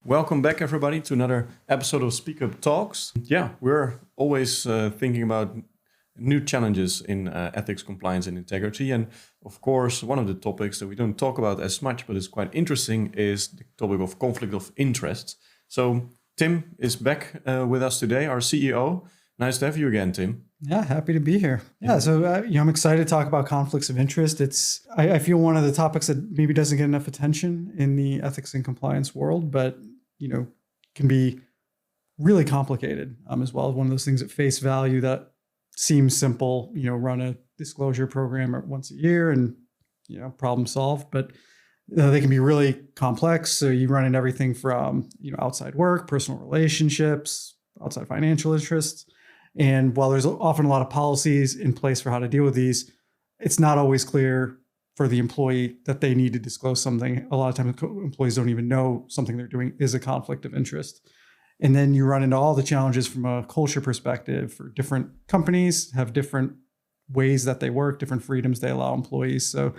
Welcome back, everybody, to another episode of SpeakUp Talks. Yeah, we're always thinking about new challenges in ethics, compliance, and integrity. And of course, one of the topics that we don't talk about as much, but is quite interesting, is the topic of conflict of interest. So Tim is back with us today, our CEO. Nice to have you again, Tim. Yeah, happy to be here. So I'm excited to talk about conflicts of interest. I feel one of the topics that maybe doesn't get enough attention in the ethics and compliance world, but can be really complicated as well. One of those things at face value that seems simple. Run a disclosure program once a year and problem solved, but they can be really complex. So you run into everything from outside work, personal relationships, outside financial interests. And while there's often a lot of policies in place for how to deal with these, it's not always clear for the employee that they need to disclose something. A lot of times employees don't even know something they're doing is a conflict of interest. And then you run into all the challenges from a culture perspective. For different companies have different ways that they work, different freedoms they allow employees. So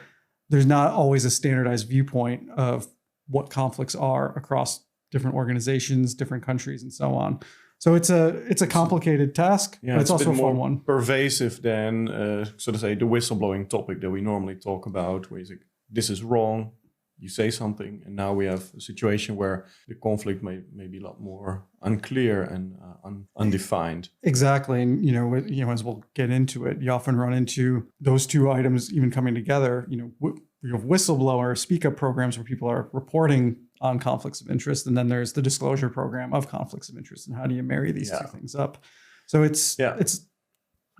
there's not always a standardized viewpoint of what conflicts are across different organizations, different countries, and so on. So it's a complicated task, but it's also a fun one. Pervasive than, so to say, the whistleblowing topic that we normally talk about, where you say, this is wrong, you say something, and now we have a situation where the conflict may be a lot more unclear and undefined. Exactly, and as we'll get into it, you often run into those two items even coming together. You have whistleblower, speak-up programs where people are reporting on conflicts of interest, and then there's the disclosure program of conflicts of interest, and how do you marry these two things up? So it's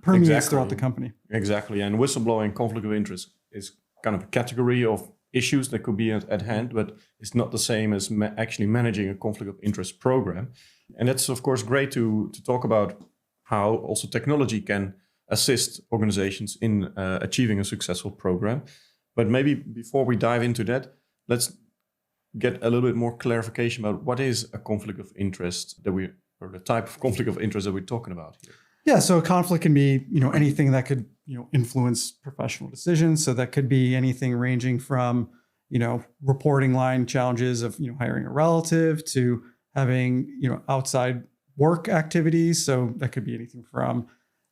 permeates throughout the company. Exactly, and whistleblowing, conflict of interest is kind of a category of issues that could be at hand, but it's not the same as actually managing a conflict of interest program. And that's of course great to talk about how also technology can assist organizations in achieving a successful program. But maybe before we dive into that, let's get a little bit more clarification about what is a conflict of interest or the type of conflict of interest that we're talking about here. Yeah, so a conflict can be, anything that could, influence professional decisions. So that could be anything ranging from, reporting line challenges of, hiring a relative to having, outside work activities. So that could be anything from,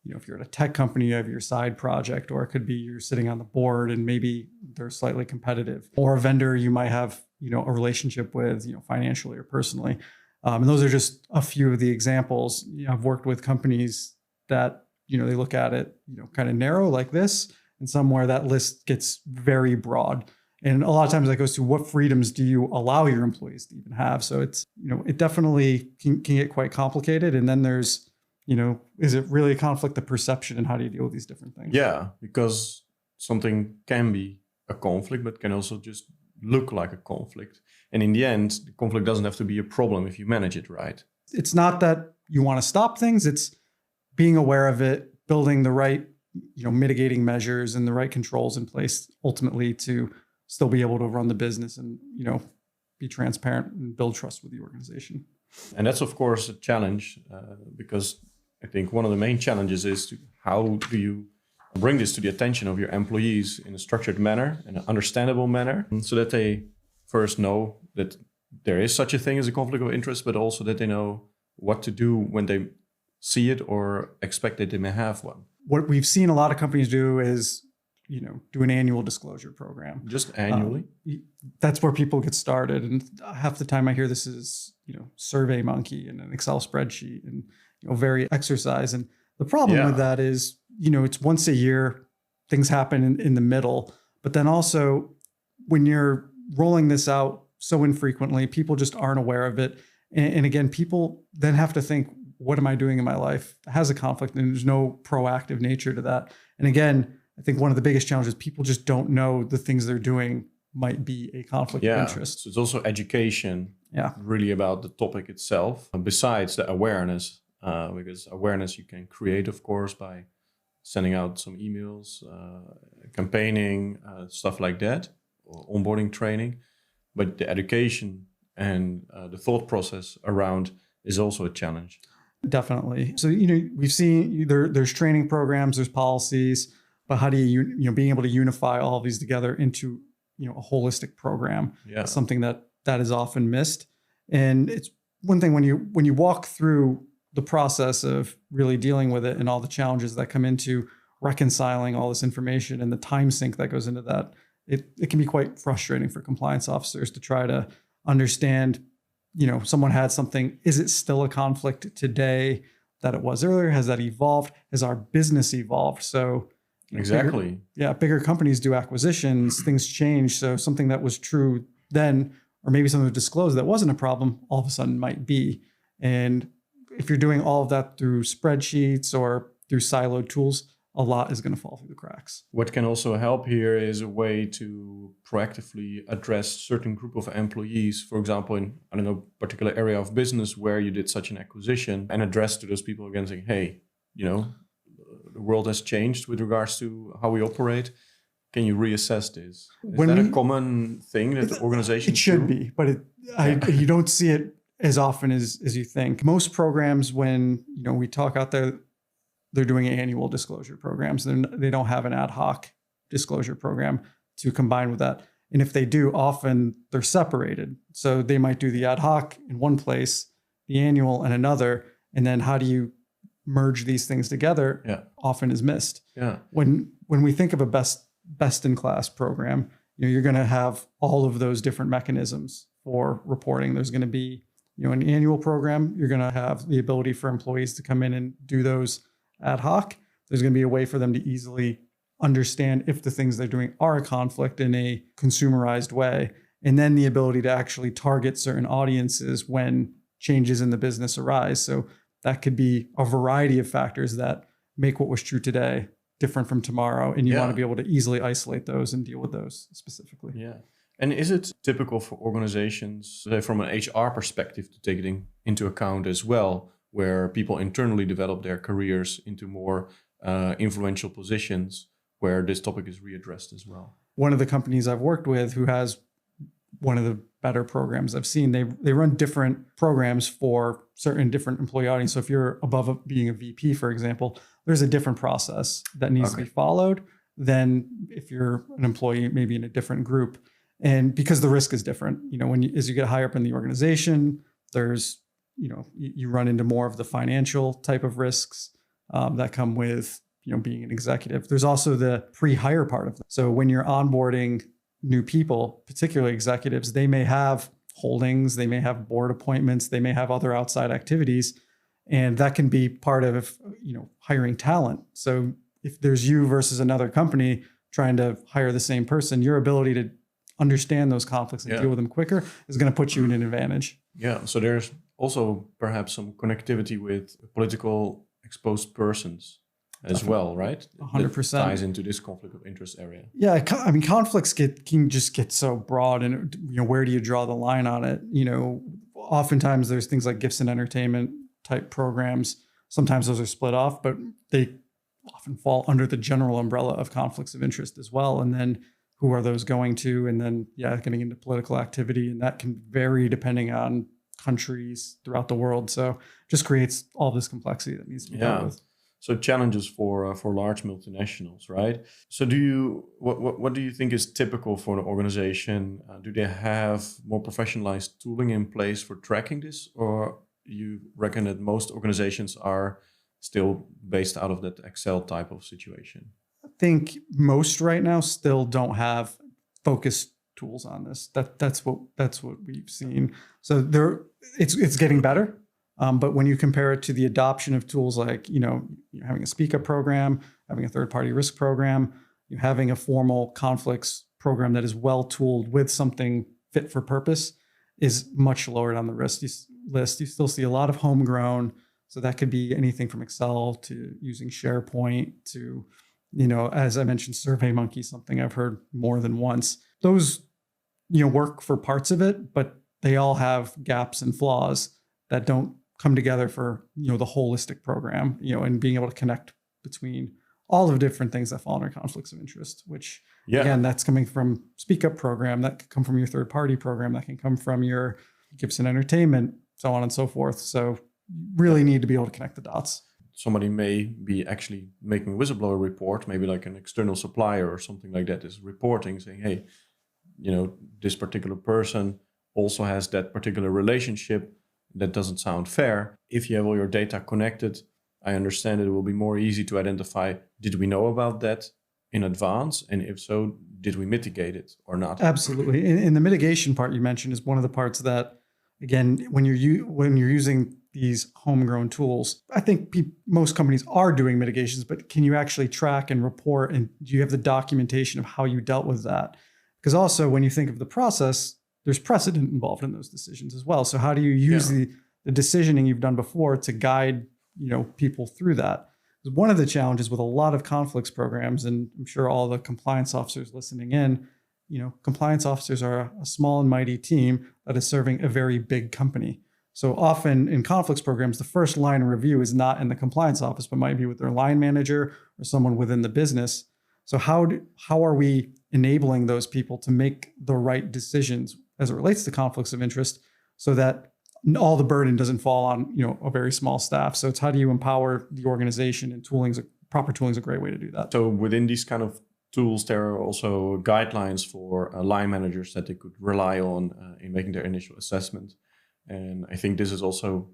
if you're at a tech company, you have your side project, or it could be you're sitting on the board and maybe they're slightly competitive, or a vendor you might have, a relationship with, financially or personally. And those are just a few of the examples. I've worked with companies that, they look at it, kind of narrow like this, and somewhere that list gets very broad. And a lot of times that goes to what freedoms do you allow your employees to even have? So it's, it definitely can get quite complicated. And then there's, is it really a conflict of perception, and how do you deal with these different things? Yeah, because something can be a conflict, but can also just look like a conflict. And in the end, the conflict doesn't have to be a problem if you manage it right. It's not that you want to stop things. It's being aware of it, building the right, mitigating measures and the right controls in place, ultimately to still be able to run the business and, be transparent and build trust with the organization. And that's, of course, a challenge because I think one of the main challenges is how do you bring this to the attention of your employees in a structured manner, in an understandable manner, so that they first know that there is such a thing as a conflict of interest, but also that they know what to do when they see it or expect that they may have one. What we've seen a lot of companies do is, do an annual disclosure program. Just annually? That's where people get started. And half the time I hear this is, Survey Monkey and an Excel spreadsheet and, very exercise. And the problem with that is, it's once a year, things happen in the middle. But then also when you're rolling this out so infrequently, people just aren't aware of it. And again, people then have to think, what am I doing in my life? It has a conflict, and there's no proactive nature to that. And again, I think one of the biggest challenges, people just don't know the things they're doing might be a conflict of interest. So it's also education, really about the topic itself, besides the awareness, because awareness you can create, of course, by sending out some emails, campaigning, stuff like that, or onboarding training. But the education and the thought process around is also a challenge. Definitely. So, we've seen there's training programs, there's policies, but how do you being able to unify all of these together into, a holistic program? Yeah. Something that is often missed. And it's one thing when you walk through the process of really dealing with it and all the challenges that come into reconciling all this information and the time sink that goes into that, it can be quite frustrating for compliance officers to try to understand, someone had something, is it still a conflict today that it was earlier? Has that evolved? Has our business evolved? So exactly. Bigger companies do acquisitions, things change. So something that was true then, or maybe something disclosed that wasn't a problem, all of a sudden might be. And if you're doing all of that through spreadsheets or through siloed tools, a lot is going to fall through the cracks. What can also help here is a way to proactively address certain group of employees, for example, in, particular area of business where you did such an acquisition, and address to those people again saying, hey, the world has changed with regards to how we operate. Can you reassess this? Is that a common thing that organizations It should do? be, but you don't see it as often as you think. Most programs, when we talk out there, they're doing annual disclosure programs. They don't have an ad hoc disclosure program to combine with that. And if they do, often they're separated. So they might do the ad hoc in one place, the annual in another, and then how do you merge these things together? Often is missed. When we think of a best in class program, you're going to have all of those different mechanisms for reporting. There's going to be an annual program. You're going to have the ability for employees to come in and do those ad hoc. There's going to be a way for them to easily understand if the things they're doing are a conflict in a consumerized way, and then the ability to actually target certain audiences when changes in the business arise. So that could be a variety of factors that make what was true today different from tomorrow, and you want to be able to easily isolate those and deal with those specifically. And is it typical for organizations, say from an HR perspective, to take it into account as well, where people internally develop their careers into more influential positions, where this topic is readdressed as well? One of the companies I've worked with who has one of the better programs I've seen, they run different programs for certain different employee audience. So if you're above being a VP, for example, there's a different process that needs to be followed than if you're an employee, maybe in a different group. And because the risk is different, as you get higher up in the organization, there's, you run into more of the financial type of risks that come with, being an executive. There's also the pre-hire part of it. So when you're onboarding new people, particularly executives, they may have holdings, they may have board appointments, they may have other outside activities, and that can be part of, hiring talent. So if there's you versus another company trying to hire the same person, your ability to understand those conflicts and deal with them quicker is going to put you in an advantage. So there's also perhaps some connectivity with political exposed persons as well, right? 100%. That ties into this conflict of interest area. Yeah, I mean, conflicts can just get so broad, and where do you draw the line on it? Oftentimes there's things like gifts and entertainment type programs. Sometimes those are split off, but they often fall under the general umbrella of conflicts of interest as well. And then who are those going to? And then, getting into political activity, and that can vary depending on countries throughout the world. So just creates all this complexity that needs to be dealt with. So challenges for large multinationals, right? So what do you think is typical for an organization? Do they have more professionalized tooling in place for tracking this, or you reckon that most organizations are still based out of that Excel type of situation? I think most right now still don't have focused tools on this. That's what we've seen. So it's getting better. But when you compare it to the adoption of tools like, having a SpeakUp program, having a third-party risk program, having a formal conflicts program that is well-tooled with something fit for purpose is much lower down the risk list. You still see a lot of homegrown. So that could be anything from Excel to using SharePoint to, as I mentioned, SurveyMonkey, something I've heard more than once. Those, work for parts of it, but they all have gaps and flaws that don't come together for, the holistic program, and being able to connect between all of the different things that fall under conflicts of interest, which again, that's coming from SpeakUp program, that can come from your third party program, that can come from your Gibson Entertainment, so on and so forth. So really need to be able to connect the dots. Somebody may be actually making a whistleblower report, maybe like an external supplier or something like that is reporting, saying, hey, this particular person also has that particular relationship, that doesn't sound fair. If you have all your data connected, I understand it will be more easy to identify, did we know about that in advance? And if so, did we mitigate it or not? Absolutely. And the mitigation part you mentioned is one of the parts that, again, when you're using these homegrown tools, I think most companies are doing mitigations, but can you actually track and report, and do you have the documentation of how you dealt with that? Because also when you think of the process, there's precedent involved in those decisions as well. So how do you use the decisioning you've done before to guide, people through that? Because one of the challenges with a lot of conflicts programs, and I'm sure all the compliance officers listening in, compliance officers are a small and mighty team that is serving a very big company. So often in conflicts programs, the first line of review is not in the compliance office, but might be with their line manager or someone within the business. So how are we enabling those people to make the right decisions as it relates to conflicts of interest, so that all the burden doesn't fall on a very small staff? So it's how do you empower the organization, and proper tooling is a great way to do that. So within these kind of tools, there are also guidelines for line managers that they could rely on in making their initial assessment. And I think this is also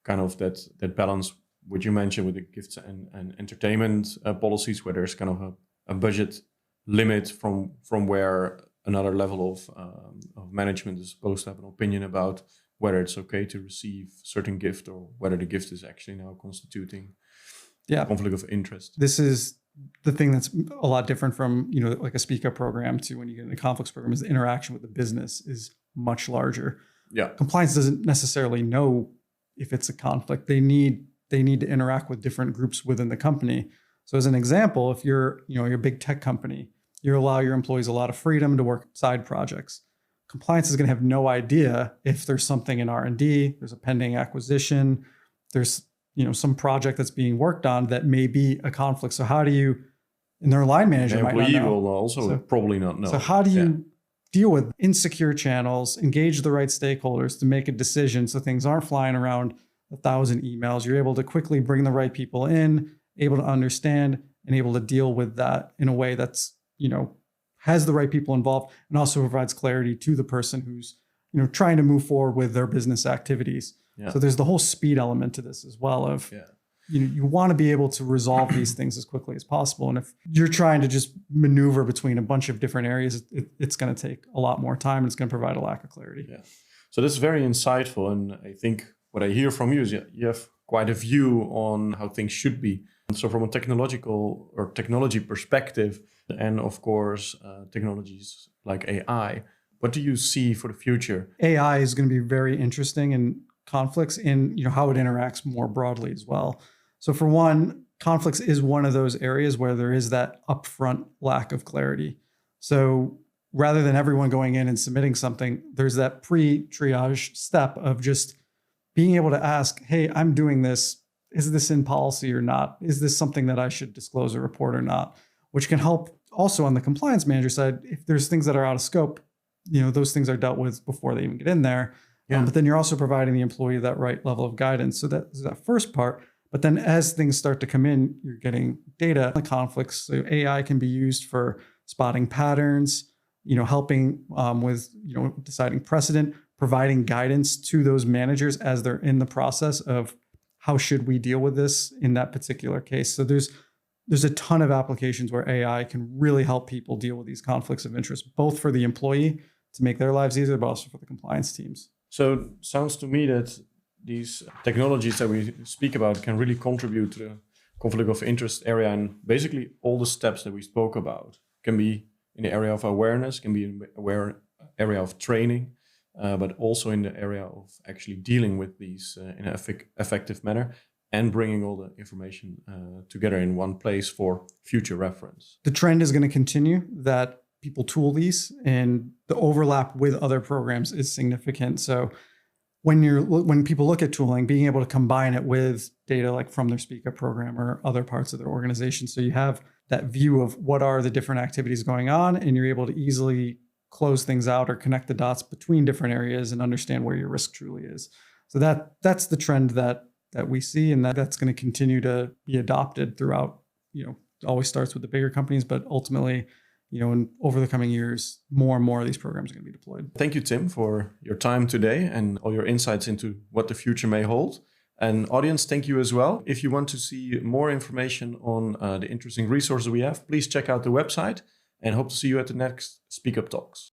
kind of that balance which you mentioned with the gifts and entertainment policies, where there's kind of a budget limit from where another level of management is supposed to have an opinion about whether it's okay to receive certain gift, or whether the gift is actually now constituting conflict of interest. This is the thing that's a lot different from, like a SpeakUp program to when you get into a conflicts program, is the interaction with the business is much larger. Yeah. Compliance doesn't necessarily know if it's a conflict. They need to interact with different groups within the company. So as an example, if you're a big tech company, you allow your employees a lot of freedom to work side projects. Compliance is going to have no idea if there's something in R&D, there's a pending acquisition, there's some project that's being worked on that may be a conflict. So how do you, and their line manager the might not employee know. will also probably not know. So how do you deal with insecure channels, engage the right stakeholders to make a decision so things aren't flying around 1,000 emails? You're able to quickly bring the right people in, able to understand, and able to deal with that in a way that's, has the right people involved, and also provides clarity to the person who's, trying to move forward with their business activities. Yeah. So there's the whole speed element to this as well of, you want to be able to resolve these things as quickly as possible. And if you're trying to just maneuver between a bunch of different areas, it's going to take a lot more time, and it's going to provide a lack of clarity. Yeah. So this is very insightful. And I think what I hear from you is you have quite a view on how things should be. So from a technology perspective, and of course, technologies like AI, what do you see for the future? AI is going to be very interesting in conflicts, in how it interacts more broadly as well. So for one, conflicts is one of those areas where there is that upfront lack of clarity. So rather than everyone going in and submitting something, there's that pre-triage step of just being able to ask, hey, I'm doing this. Is this in policy or not? Is this something that I should disclose or report or not? Which can help also on the compliance manager side. If there's things that are out of scope, those things are dealt with before they even get in there. Yeah. But then you're also providing the employee that right level of guidance. So that's that first part. But then as things start to come in, you're getting data on the conflicts. So AI can be used for spotting patterns, helping with, deciding precedent, providing guidance to those managers as they're in the process of how should we deal with this in that particular case. So there's a ton of applications where AI can really help people deal with these conflicts of interest, both for the employee to make their lives easier, but also for the compliance teams. So it sounds to me that these technologies that we speak about can really contribute to the conflict of interest area, and basically all the steps that we spoke about can be in the area of awareness, can be in the area of training, but also in the area of actually dealing with these in an effective manner, and bringing all the information together in one place for future reference. The trend is going to continue that people tool these, and the overlap with other programs is significant. So when people look at tooling, being able to combine it with data like from their SpeakUp program or other parts of their organization, so you have that view of what are the different activities going on, and you're able to easily close things out or connect the dots between different areas and understand where your risk truly is. So that's the trend that we see, and that's going to continue to be adopted throughout. It always starts with the bigger companies, but ultimately, and over the coming years, more and more of these programs are going to be deployed. Thank you, Tim, for your time today and all your insights into what the future may hold. And audience, thank you as well. If you want to see more information on the interesting resources we have, please check out the website and hope to see you at the next SpeakUp Talks.